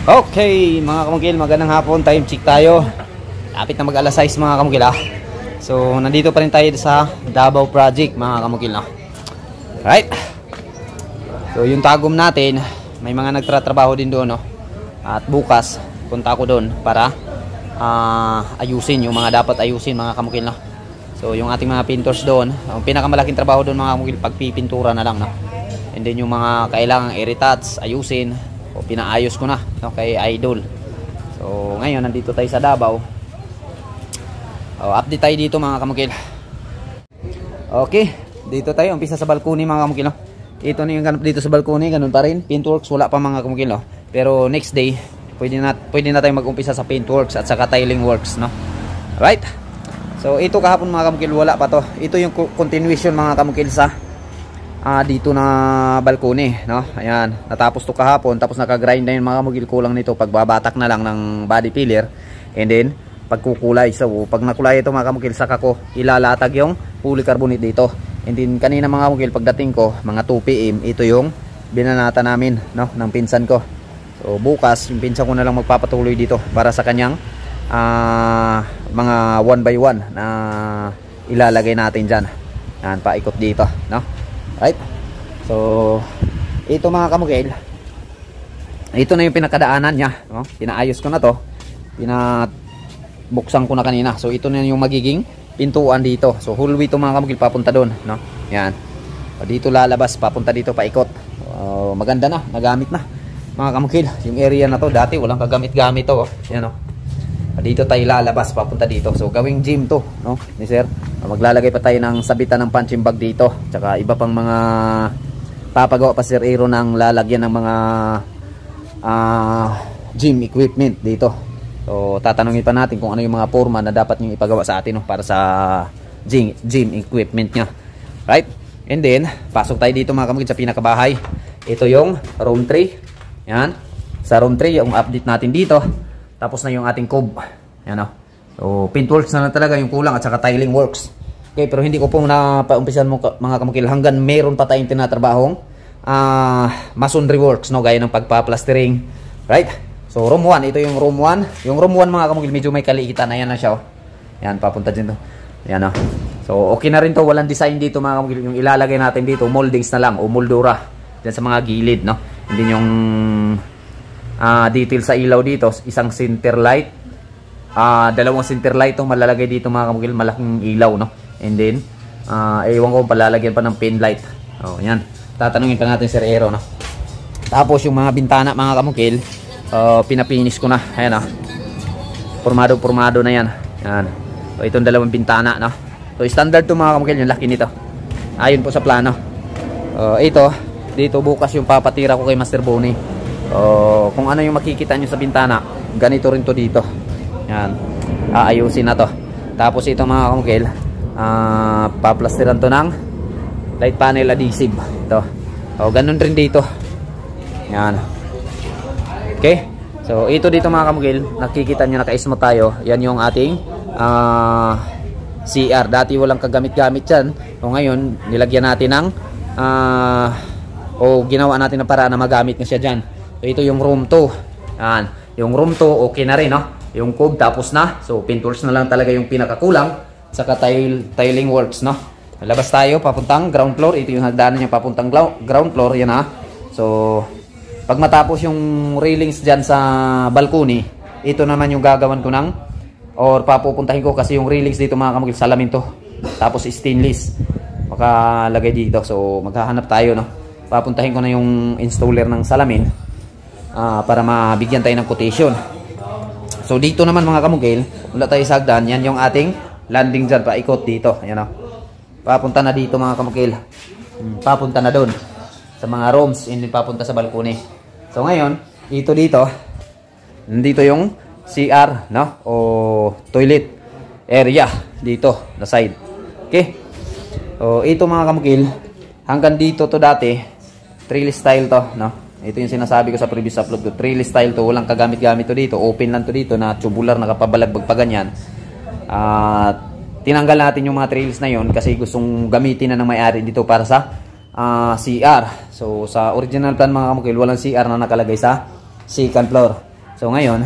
Okay, mga kamukil, magandang hapon. Time check tayo. Lapit na mag-alas 6 mga kamukil So, nandito pa rin tayo sa Davao Project mga kamukil Right. So, yung tagom natin, may mga nagtratrabaho din doon At bukas, punta ako doon para ayusin yung mga dapat ayusin mga kamukil So, yung ating mga painters doon, ang pinakamalaking trabaho doon mga kamukil, pagpipintura na lang And then yung mga kailangang i-retouch, ayusin o pinaayos ko na kay Idol. So ngayon nandito tayo sa Davao. Update tayo dito mga kamukil. Okay, dito tayo umpisa sa balcony mga kamukil Ito na yung ganap dito sa balcony, ganun pa rin. Paintworks wala pa mga kamukil Pero next day pwede na tayo mag-umpisa sa paintworks at saka tiling works Right. So ito kahapon mga kamukil wala pa to. Ito yung continuation mga kamukil sa dito na balcony Ayan, natapos to kahapon. Tapos naka-grind na yun mga kamukil. Kulang nito pagbabatak na lang ng body filler and then pagkukulay. So pag nakulay ito mga kamukil, saka ko ilalatag yung polycarbonate dito. And then kanina mga kamukil pagdating ko mga 2 PM, ito yung binanata namin ng pinsan ko. So bukas yung pinsan ko na lang magpapatuloy dito para sa kanyang mga 1 by 1 na ilalagay natin dyan. Yan, paikot dito Right. So ito mga kamukil, ito na yung pinakadaanan niya Pinaayos ko na to, pinabuksan ko na kanina. So ito na yung magiging pintuan dito. So hallway to mga kamukil papunta doon Yan. Dito lalabas, papunta dito paikot. Maganda na, nagamit na mga kamukil. Yung area na to dati walang kagamit-gamit to Yan dito tayo lalabas, papunta dito. So gawing gym to ni sir. Maglalagay pa tayo ng sabitan ng punching bag dito. Tsaka iba pang mga papagawa pa sir Aero ng lalagyan ng mga gym equipment dito. So tatanungin pa natin kung ano yung mga forma na dapat nyo ipagawa sa atin para sa gym equipment nya. Right. And then pasok tayo dito mga kamukil sa pinakabahay. Ito yung room 3. Yan. Sa room 3 yung update natin dito. Tapos na yung ating cob. Yan So paintworks na lang talaga yung kulang at saka tiling works. Okay, pero hindi ko po na paumpisan mo mga kamukil hanggang meron pa tayong tinatrabahong masonry works gaya ng pagpa-plastering. Right? So room 1, ito yung room 1. Yung room 1 mga kamukil medyo may kaliitan. Ayan na siya Yan, papunta dito. Yan So okay na rin to, walang design dito mga kamukil. Yung ilalagay natin dito, moldings na lang o moldura diyan sa mga gilid Hindi yung detail sa ilaw dito, isang center light, dalawang center light itong malalagay dito mga kamukil, malaking ilaw and then ewan ko palalagyan pa ng pin light. Yan, tatanungin pa natin sir Aero Tapos yung mga bintana mga kamukil, pinapinis ko na. Ayan formado na yan. So itong dalawang bintana So standard to mga kamukil, yung laki nito ayon po sa plano. Ito dito bukas yung papatira ko kay Master Bonnie. Kung ano yung makikita nyo sa bintana, ganito rin to dito. Yan, aayusin na to. Tapos ito mga kamukil, paplastiran to ng light panel adhesive ito. Ganun rin dito. Yan. Okay. So ito dito mga kamukil, nakikita nyo naka-smooth tayo. Yan yung ating CR. Dati walang kagamit-gamit yan. Ngayon nilagyan natin ng ginawa natin ng paraan na magamit na siya dyan. So ito yung room 2. Yan. Yung room 2 okay na rin Yung cob tapos na. So paintworks na lang talaga yung pinakakulang. Saka tiling works Labas tayo papuntang ground floor. Ito yung hagdanan niya papuntang ground floor. Yan So pag matapos yung railings dyan sa balcony, ito naman yung gagawan ko or papupuntahin ko kasi yung railings dito mga kamukil salamin to. Tapos stainless makalagay dito. So maghahanap tayo Papuntahin ko na yung installer ng salamin para mabigyan tayo ng quotation. So dito naman mga kamukil, wala tayo sa hagdan. Yan yung ating landing dyan, paikot dito. Ayan papunta na dito mga kamukil. Papunta na doon sa mga rooms, hindi papunta sa balcony. So ngayon, dito nandito yung CR o toilet area dito na side. Okay. So ito mga kamukil, hanggang dito to dati trailer style to Ito yung sinasabi ko sa previous upload ko. Trailer style to, walang kagamit-gamit to dito. Open lang to dito na tubular, nakapabalagbag pa ganyan. Tinanggal natin yung mga trails na yon kasi gustong gamitin na ng may-ari dito para sa CR. So sa original plan mga kamukil, walang CR na nakalagay sa second floor. So ngayon,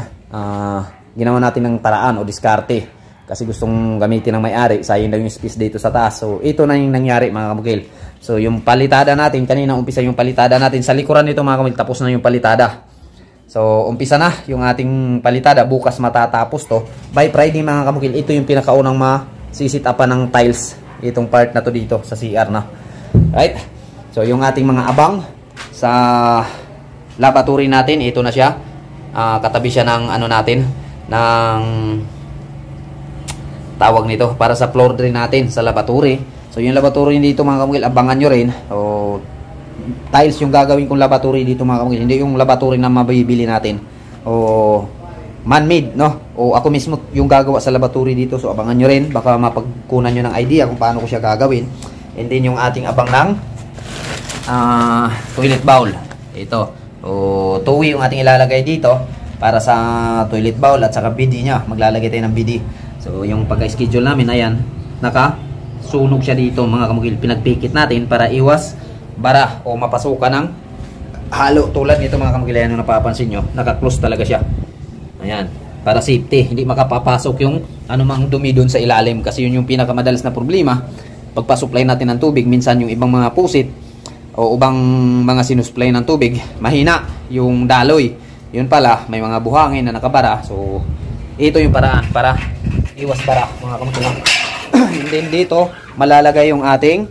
ginawa natin ng paraan o diskarte. Kasi gustong gamitin ng may-ari, sayang daw yung space dito sa taas. So ito na yung nangyari mga kamukil. So yung palitada natin, kanina umpisa yung palitada natin. Sa likuran nito mga kamukil, tapos na yung palitada. So umpisa na yung ating palitada. Bukas matatapos to. By Friday mga kamukil, ito yung pinakaunang masisit upan ng tiles. Itong part na to dito sa CR na. Right? So yung ating mga abang sa lavatory natin, ito na siya. Katabi siya ng ano natin, ng tawag nito para sa floor drain natin sa lavatory. So yung lavatory dito mga kamukil, abangan nyo rin. O tiles yung gagawin kong lavatory dito mga kamukil, hindi yung lavatory na mabibili natin o man-made, no? O ako mismo yung gagawa sa lavatory dito. So abangan nyo rin, baka mapagkunan nyo ng idea kung paano ko siya gagawin. And then yung ating abang ng toilet bowl, ito o tuwi yung ating ilalagay dito para sa toilet bowl at saka BD nya. Maglalagay tayo ng BD. So yung pagka-schedule namin, ayan, nakasunog siya dito mga kamukil. Pinagpikit natin para iwas bara o mapasukan ng halo. Tulad nito mga kamukil, ayan yung napapansin nyo, naka-close talaga siya. Ayan, para safety, hindi makapapasok yung anumang dumi doon sa ilalim. Kasi yun yung pinakamadalas na problema pagpa-supply natin ng tubig. Minsan yung ibang mga pusit o ubang mga sinusupply ng tubig, mahina yung daloy. Yun pala, may mga buhangin na nakabara. So ito yung paraan para iwas bara mga kamukil. And then dito malalagay yung ating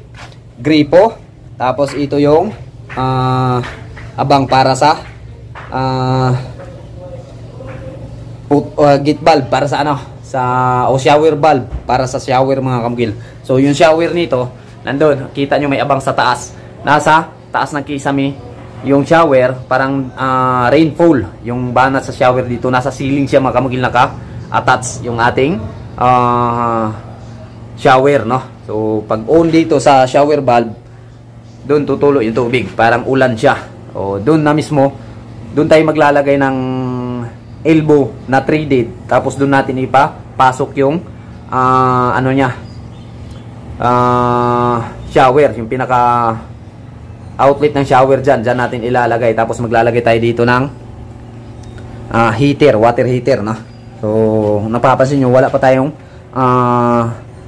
gripo. Tapos ito yung abang para sa gate valve para sa ano, o shower valve para sa shower mga kamukil. So yung shower nito nandun, kita nyo may abang sa taas. Nasa taas ng kisame yung shower, parang rainfall yung banat sa shower dito. Nasa ceiling siya mga kamukil, naka-attach yung ating shower, no? So pag on dito sa shower valve, doon tutulo yung tubig, parang ulan siya. O doon na mismo, doon tayo maglalagay ng elbow na 3D. Tapos doon natin ipapasok yung ano niya, shower, yung pinaka outlet ng shower dyan natin ilalagay. Tapos maglalagay tayo dito ng heater, water heater, no? So napapansin nyo, wala pa tayong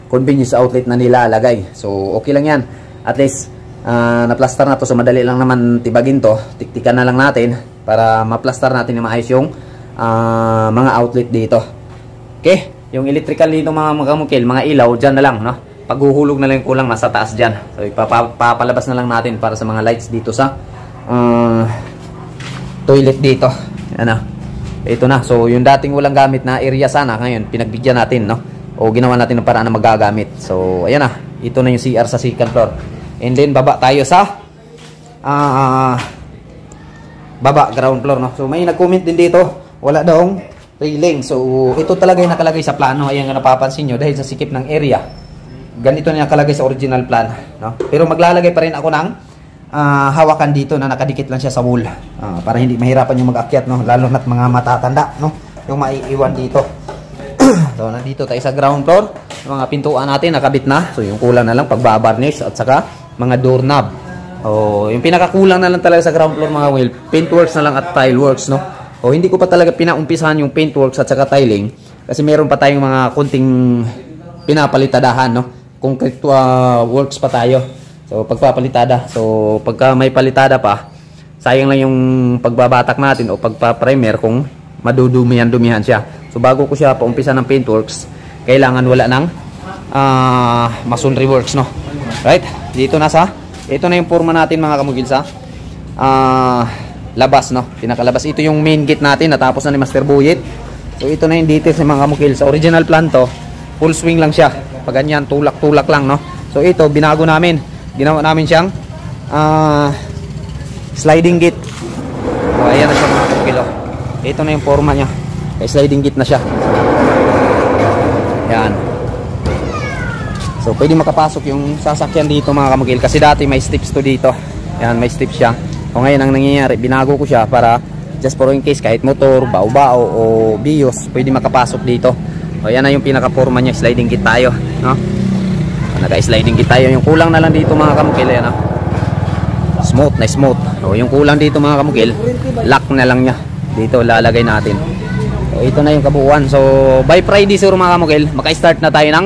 convenience outlet na nilalagay. So okay lang yan, at least na-plaster na to. So madali lang naman tibagin to, tiktikan na lang natin para ma-plaster natin na maayos yung mga outlet dito. Okay, yung electrical dito mga kamukil, mga ilaw dyan na lang, no? Paghuhulog na lang yung kulang, nasa taas dyan. So papalabas na lang natin para sa mga lights dito sa toilet dito. Ano, ito na. So yung dating walang gamit na area sana, ngayon pinagbigyan natin, no? O ginawa natin ng paraan na magagamit. So ayan na, ito na yung CR sa second floor. And then baba tayo sa baba, ground floor, no? So may nag-comment din dito, wala daw railing. So ito talaga yung nakalagay sa plano. Ayan nga napapansin nyo, dahil sa sikip ng area, ganito na nakalagay sa original plan, no? Pero maglalagay pa rin ako ng hawakan dito na nakadikit lang siya sa wall, para hindi mahirapan yung mag-akyat, no? Lalo na't mga matatanda, no? Yung maiiwan dito. So nandito tayo sa ground floor. Yung mga pintuan natin nakabit na. So yung kulang na lang pagbabarnish at saka mga doorknob. Yung pinakakulang na lang talaga sa ground floor mga kamukil, paintworks na lang at tile works, no? Hindi ko pa talaga pinaumpisahan yung paintworks at saka tiling kasi meron pa tayong mga kunting pinapalitadahan, no? Concrete works pa tayo. So pagpapalitada. So pagka may palitada pa, sayang lang yung pagbabatak natin o pagpa-primer kung madudumihan siya. So bago ko siya paumpisa ng paintworks, kailangan wala ng masonry works, no? Right? Ito na yung forma natin mga kamukil sa labas, no? Pinakalabas. Ito yung main gate natin, natapos na ni Master Buyit. So ito na yung details ng mga kamukil. Sa original plan to, full swing lang siya. Pag ganyan, tulak-tulak lang, no? So ito, binago namin. Ginawa namin siyang sliding gate. So ayan na siya mga kamukil. Ito na yung forma niya. Kaya sliding gate na siya. Yan. So pwede makapasok yung sasakyan dito mga kamukil. Kasi dati may steps to dito. Yan, may steps siya. O ngayon ang nangyayari, binago ko siya para just for in case kahit motor, bao-bao o bios, pwede makapasok dito. O yan na yung pinaka-forma niya, sliding gate tayo, no? Naka-sliding gate tayo. Yung kulang na lang dito mga kamukil, yan, no? Smooth na smooth. O yung kulang dito mga kamukil, lock na lang niya. Dito lalagay natin. So, ito na yung kabuuan. So by Friday siguro mga kamukil, maka-start na tayo ng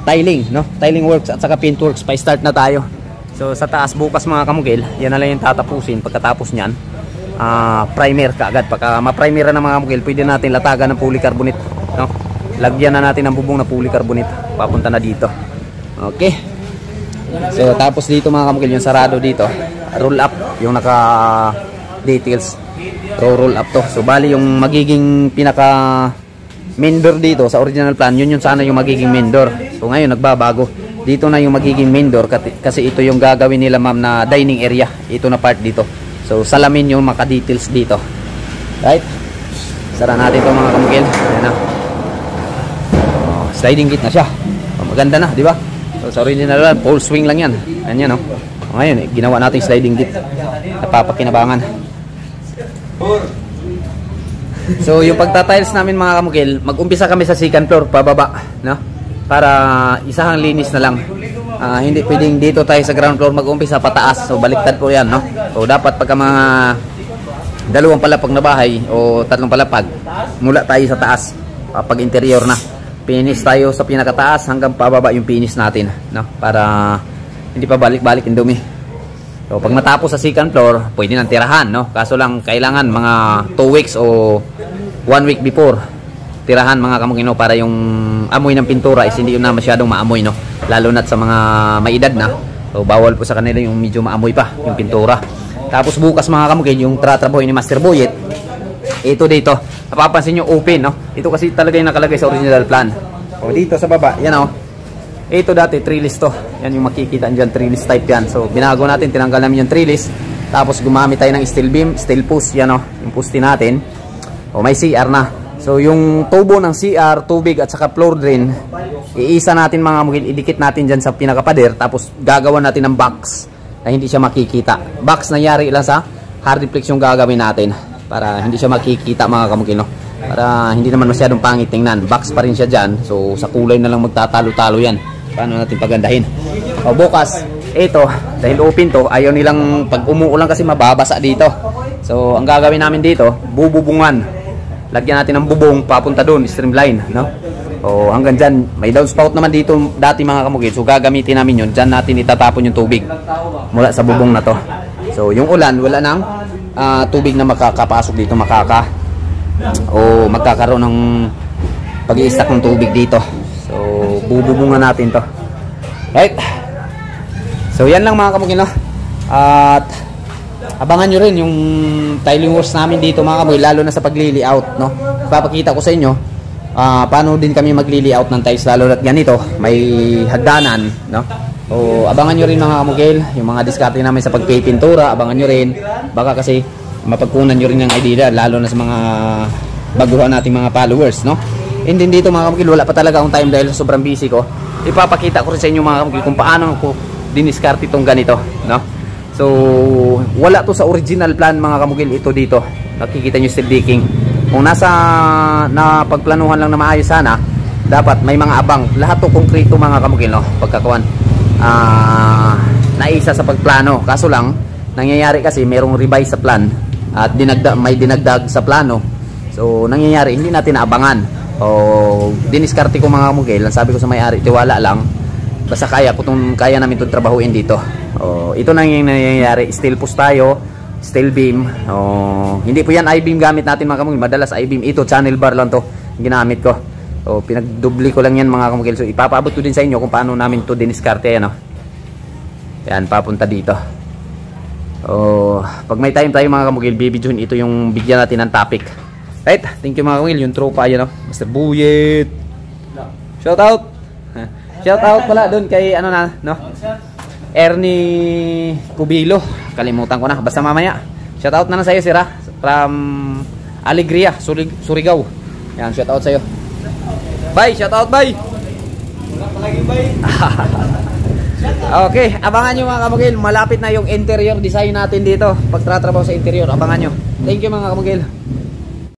tiling, no? Tiling works at saka paint works, pa-start na tayo. So sa taas bukas mga kamukil, yan na lang yung tatapusin. Pagkatapos niyan, primer kaagad. Pagka ma-primer na mga kamukil, pwede natin latagan ng polycarbonate, no? Lagyan na natin ng bubong na polycarbonate. Papunta na dito. Okay. So tapos dito mga kamukil, yung sarado dito, roll up, yung naka details, roll up to. So bali yung magiging pinaka main door dito sa original plan, yun sana yung magiging main door. So ngayon nagbabago, dito na yung magiging main door kasi ito yung gagawin nila ma'am na dining area, ito na part dito. So salamin yung maka details dito, right? Sara natin ito mga kamukil. Ayan na. Sliding gate na siya. Maganda na, di ba? So sa original plan, full swing lang yan. Ayan yan, no? Ngayon ginawa natin sliding gate, napapakinabangan. So yung pagta-tiles namin mga kamukil, mag-umpisa kami sa second floor pababa, no? Para isahang linis na lang. Hindi pwedeng dito tayo sa ground floor mag-umpisa pataas. So baliktad po 'yan, no? So dapat pagka mga dalawang palapag na bahay o tatlong palapag, mula tayo sa taas. Pag interior na, finish tayo sa pinakataas hanggang pababa yung finish natin, no? Para hindi pa balik-balik yung dumi. So pag matapos sa second floor, pwede nang tirahan, no? Kaso lang kailangan mga 2 weeks o 1 week before tirahan mga kamukino, para yung amoy ng pintura is hindi yun na masyadong maamoy, no? Lalo na sa mga may edad na. So bawal po sa kanila yung medyo maamoy pa yung pintura. Tapos bukas mga kamukino, yung tratrabaho ni Master Boyet, ito dito, napapansin nyo open, no? Ito kasi talaga yung nakalagay sa original plan. O dito sa baba, yan, o. Ito dati trellis to. Yan yung makikita dyan, trellis type yan. So binago natin, tinanggal namin yung trellis. Tapos gumamit tayo ng steel beam, steel post, yan, o. Yung poste natin. O may CR na. So yung tubo ng CR, tubig at saka floor drain, iisa natin mga kamukil, idikit natin dyan sa pinakapader. Tapos gagawa natin ng box na hindi siya makikita. Box na yari lang sa hardiplex yung gagawin natin, para hindi siya makikita mga kamukil, no? Para hindi naman masyadong pangit tingnan. Box pa rin siya dyan. So sa kulay na lang magtatalo-talo yan. Paano natin pagandahin? O bukas, ito, dahil open to, ayaw nilang pag umuulan kasi mababasa dito. So ang gagawin namin dito, bububungan. Lagyan natin ng bubong papunta doon, streamline, no? O hanggang dyan, may downspout naman dito dati mga kamukil. So gagamitin namin yun. Dyan natin itatapon yung tubig mula sa bubong na to. So yung ulan, wala nang tubig na makakapasok dito, o magkakaroon ng pag-i-stack ng tubig dito. So bububungan natin to, right? So yan lang mga kamukil, no? At abangan nyo rin yung tiling works namin dito mga kamukil, lalo na sa pagli-layout, no? Papakita ko sa inyo paano din kami magli-layout ng tiles, lalo na ganito may hagdanan, no? O abangan nyo rin mga kamukil yung mga diskarte namin sa pagpipintura. Abangan nyo rin, baka kasi mapagkunan nyo rin ng idea, lalo na sa mga baguhan nating mga followers, no? And then dito mga kamukil, wala pa talaga akong time dahil sobrang busy ko. Ipapakita ko rin sa inyo mga kamukil kung paano ko diniskarte itong ganito, no? So wala to sa original plan mga kamukil. Ito dito, nakikita nyo steel decking. Kung nasa pagplanuhan lang na maayos sana, dapat may mga abang. Lahat to konkreto mga kamukil, no? Pagkakuan naisa sa pagplano. Kaso lang nangyayari kasi merong revise sa plan at may dinagdag sa plano. So nangyayari hindi natin naabangan. O diniskarte ko mga kamukil. Sabi ko sa may-ari, tiwala lang, basta kaya namin itong trabahuin dito. O ito nang yung nangyayari. Steel post tayo, steel beam. O hindi po yan I-beam gamit natin mga kamukil. Madalas I-beam ito, channel bar lang to ginamit ko. O pinagdubli ko lang yan mga kamukil. So ipapaabot ko din sa inyo kung paano namin to diniskarte, yan, o. Yan, papunta dito. O pag may time tayo mga kamukil, bibidyohin ito yung bigyan natin ng topic. Right, thank you mga kamukil. Yung tropa yan, o, Master Boyet. Shout out. Shout out pala doon kay ano na, no? Ernie Cubilo. Kalimutan ko na, basta mamaya. Shout out na lang sa iyo, Sira, from Alegria, Surigao. Yan, shout out sa iyo. Bye, shout out, bye. Wala pa lagi, bye. Okay, abangan nyo mga kamukil. Malapit na yung interior design natin dito. Pagtatrabaho sa interior, abangan nyo. Thank you mga kamukil.